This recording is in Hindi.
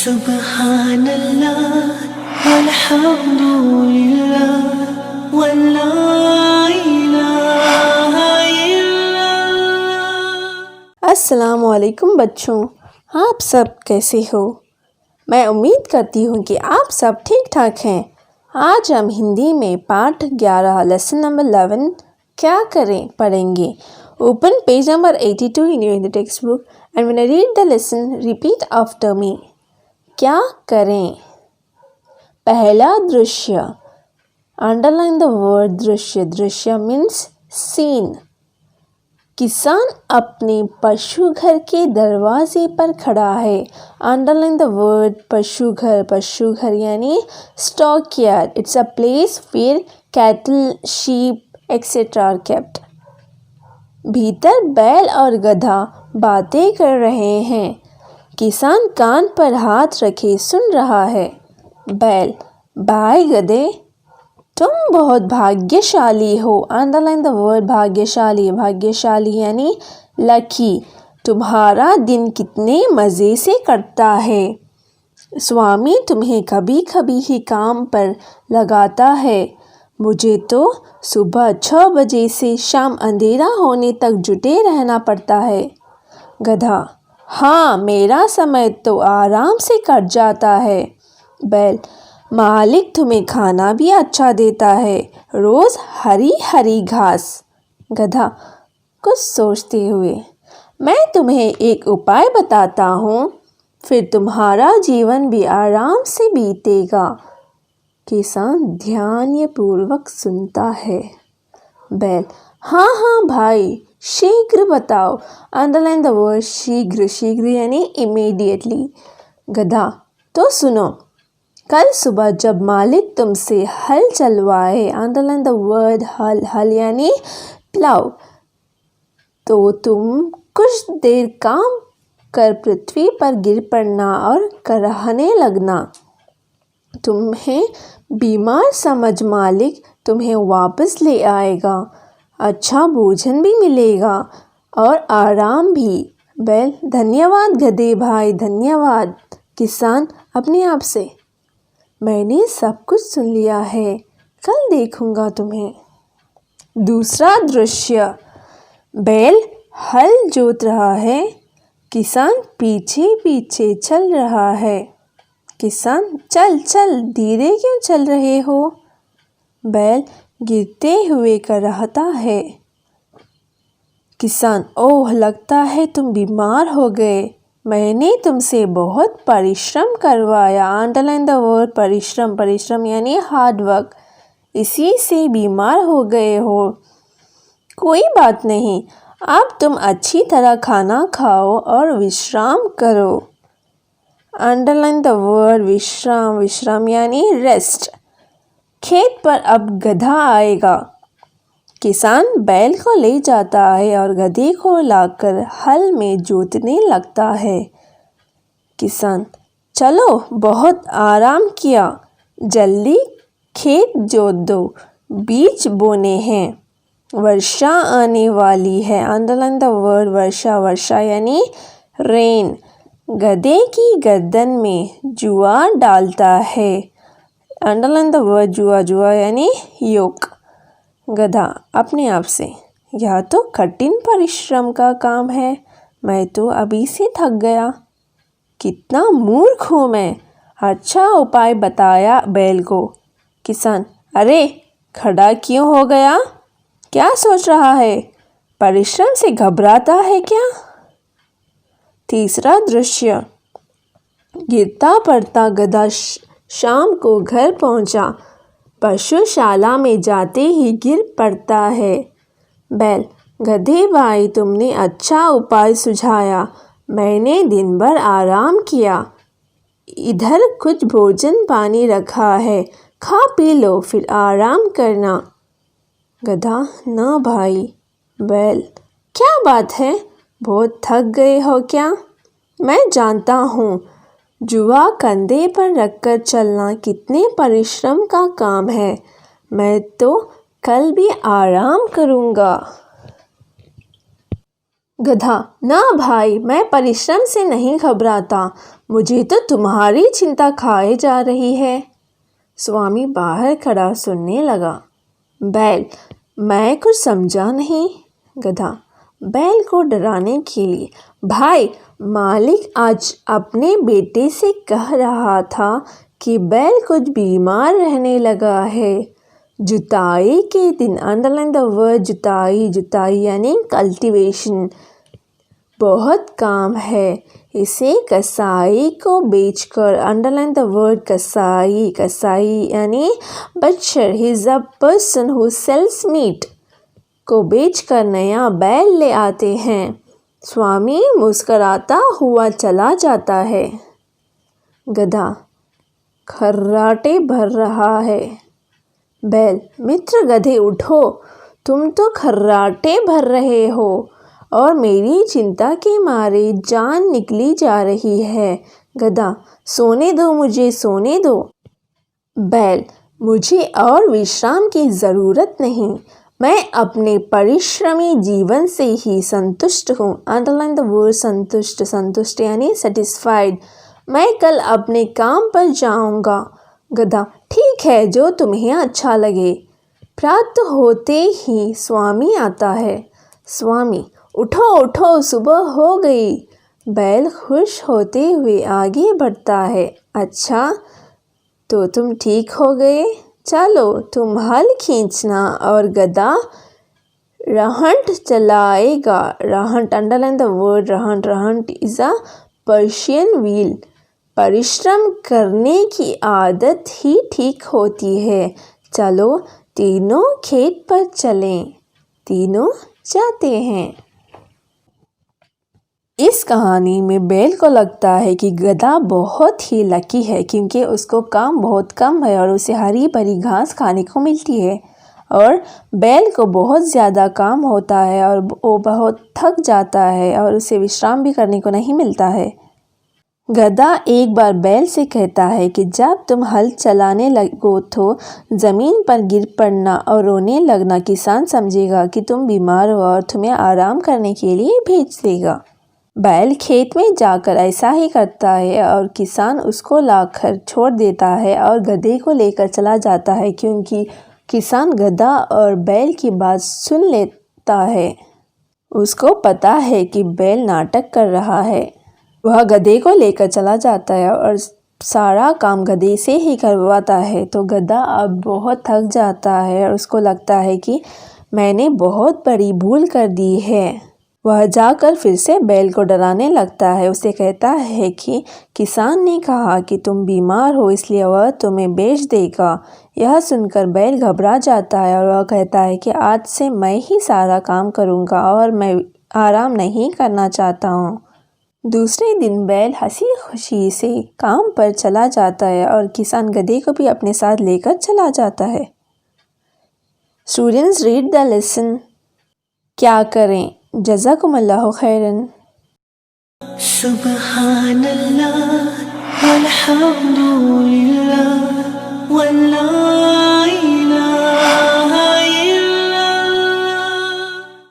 सुब्हानल्लाह वल्हम्दुलिल्लाह वल्ला इलाहा इल्लल्लाह। अस्सलामुअलैकुम बच्चों, आप सब कैसे हो? मैं उम्मीद करती हूँ कि आप सब ठीक ठाक हैं। आज हम हिंदी में पाठ 11 लेसन नंबर 11 क्या करें पढ़ेंगे। Open page number 82 in your text book and when I read the lesson, repeat after me. क्या करें? पहला दृश्य, अंडरलाइन द वर्ड दृश्य। दृश्य मीन्स सीन। किसान अपने पशु घर के दरवाजे पर खड़ा है। अंडरलाइन द वर्ड पशु घर। पशु घर यानी stock yard. It's a place where cattle, sheep etcetera are kept. भीतर बैल और गधा बातें कर रहे हैं। किसान कान पर हाथ रखे सुन रहा है। बैल, भाई गधे, तुम बहुत भाग्यशाली हो। अंडरलाइन द वर्ड भाग्यशाली। भाग्यशाली यानी लकी। तुम्हारा दिन कितने मज़े से कटता है। स्वामी तुम्हें कभी कभी ही काम पर लगाता है। मुझे तो सुबह 6 बजे से शाम अंधेरा होने तक जुटे रहना पड़ता है। गधा, हाँ मेरा समय तो आराम से कट जाता है। बैल, मालिक तुम्हें खाना भी अच्छा देता है, रोज़ हरी हरी घास। गधा कुछ सोचते हुए, मैं तुम्हें एक उपाय बताता हूँ, फिर तुम्हारा जीवन भी आराम से बीतेगा। किसान ध्यानपूर्वक सुनता है। बैल, हाँ हाँ भाई, शीघ्र बताओ। अंडरलाइन द वर्ड शीघ्र। शीघ्र यानी इमीडिएटली। गधा, तो सुनो, कल सुबह जब मालिक तुमसे हल चलवाए, अंडरलाइन द वर्ड हल। हल यानी प्लाउ, तो तुम कुछ देर काम कर पृथ्वी पर गिर पड़ना और कराहने लगना। तुम्हें बीमार समझ मालिक तुम्हें वापस ले आएगा। अच्छा भोजन भी मिलेगा और आराम भी। बैल, धन्यवाद गधे भाई, धन्यवाद। किसान अपने आप से, मैंने सब कुछ सुन लिया है, कल देखूंगा तुम्हें। दूसरा दृश्य, बैल हल जोत रहा है। किसान पीछे पीछे चल रहा है। किसान, चल चल, धीरे क्यों चल रहे हो। बैल गिरते हुए कराहता है। किसान, ओह लगता है तुम बीमार हो गए, मैंने तुमसे बहुत परिश्रम करवाया। अंडरलाइन द वर्ड परिश्रम। परिश्रम यानी हार्ड वर्क, इसी से बीमार हो गए हो। कोई बात नहीं, अब तुम अच्छी तरह खाना खाओ और विश्राम करो। अंडरलाइन द वर्ड विश्राम। विश्राम यानी रेस्ट। खेत पर अब गधा आएगा। किसान बैल को ले जाता है और गधे को लाकर हल में जोतने लगता है। किसान, चलो बहुत आराम किया, जल्दी खेत जोत दो, बीज बोने हैं, वर्षा आने वाली है। अंडरलाइन द वर्ड वर्षा। वर्षा यानी रेन। गधे की गर्दन में जुआ डालता है। अंडरलाइन द वर्ड जुआ। जुआ यानी योक। गधा अपने आप से, यह तो कठिन परिश्रम का काम है, मैं तो अभी से थक गया। कितना मूर्ख हूँ मैं, अच्छा उपाय बताया बैल को। किसान, अरे खड़ा क्यों हो गया, क्या सोच रहा है, परिश्रम से घबराता है क्या। तीसरा दृश्य, गिरता पड़ता गधा शाम को घर पहुंचा। पशुशाला में जाते ही गिर पड़ता है। बैल, गधे भाई तुमने अच्छा उपाय सुझाया, मैंने दिन भर आराम किया, इधर कुछ भोजन पानी रखा है, खा पी लो फिर आराम करना। गधा, ना भाई। बैल, क्या बात है, बहुत थक गए हो क्या। मैं जानता हूँ, जुआ कंधे पर रखकर चलना कितने परिश्रम का काम है, मैं तो कल भी आराम करूँगा। गधा, ना भाई, मैं परिश्रम से नहीं घबराता, मुझे तो तुम्हारी चिंता खाए जा रही है। स्वामी बाहर खड़ा सुनने लगा। बैल, मैं कुछ समझा नहीं। गधा बैल को डराने के लिए, भाई, मालिक आज अपने बेटे से कह रहा था कि बैल कुछ बीमार रहने लगा है। जुताई के दिन, अंडरलाइन द वर्ड जुताई, जुताई यानी कल्टीवेशन, बहुत काम है। इसे कसाई को बेचकर, अंडरलाइन द वर्ड कसाई, कसाई यानी butcher, he is a person who sells meat, को बेचकर नया बैल ले आते हैं। स्वामी मुस्कराता हुआ चला जाता है। गधा खर्राटे भर रहा है। बैल, मित्र गधे उठो, तुम तो खर्राटे भर रहे हो और मेरी चिंता के मारे जान निकली जा रही है। गधा, सोने दो, मुझे सोने दो। बैल, मुझे और विश्राम की ज़रूरत नहीं, मैं अपने परिश्रमी जीवन से ही संतुष्ट हूँ। अंडरलाइन द वर्ड संतुष्ट, संतुष्ट यानी सेटिस्फाइड। मैं कल अपने काम पर जाऊँगा। गधा, ठीक है, जो तुम्हें अच्छा लगे। प्रातः होते ही स्वामी आता है। स्वामी, उठो उठो, सुबह हो गई। बैल खुश होते हुए आगे बढ़ता है। अच्छा, तो तुम ठीक हो गए, चलो तुम हल खींचना और गधा रहंट चलाएगा। रहंट, अंडरलाइन द वर्ड रहंट, रहंट इज़ अ पर्शियन व्हील। परिश्रम करने की आदत ही ठीक होती है। चलो तीनों खेत पर चलें। तीनों जाते हैं। इस कहानी में बैल को लगता है कि गधा बहुत ही लकी है क्योंकि उसको काम बहुत कम है और उसे हरी भरी घास खाने को मिलती है, और बैल को बहुत ज़्यादा काम होता है और वो बहुत थक जाता है और उसे विश्राम भी करने को नहीं मिलता है। गधा एक बार बैल से कहता है कि जब तुम हल चलाने लगो तो ज़मीन पर गिर पड़ना और रोने लगना। किसान समझेगा कि तुम बीमार हो और तुम्हें आराम करने के लिए भेज देगा। बैल खेत में जाकर ऐसा ही करता है और किसान उसको लाकर छोड़ देता है और गधे को लेकर चला जाता है क्योंकि किसान गधा और बैल की बात सुन लेता है। उसको पता है कि बैल नाटक कर रहा है। वह गधे को लेकर चला जाता है और सारा काम गधे से ही करवाता है। तो गधा अब बहुत थक जाता है और उसको लगता है कि मैंने बहुत बड़ी भूल कर दी है। वह जाकर फिर से बैल को डराने लगता है। उसे कहता है कि किसान ने कहा कि तुम बीमार हो इसलिए वह तुम्हें बेच देगा। यह सुनकर बैल घबरा जाता है और वह कहता है कि आज से मैं ही सारा काम करूँगा और मैं आराम नहीं करना चाहता हूँ। दूसरे दिन बैल हंसी खुशी से काम पर चला जाता है और किसान गधे को भी अपने साथ लेकर चला जाता है। Students, read the lesson. क्या करें? जज़ाकुमुल्लाहु खैरन। सुब्हानल्लाह वल्हम्दुलिल्लाह वल्लाह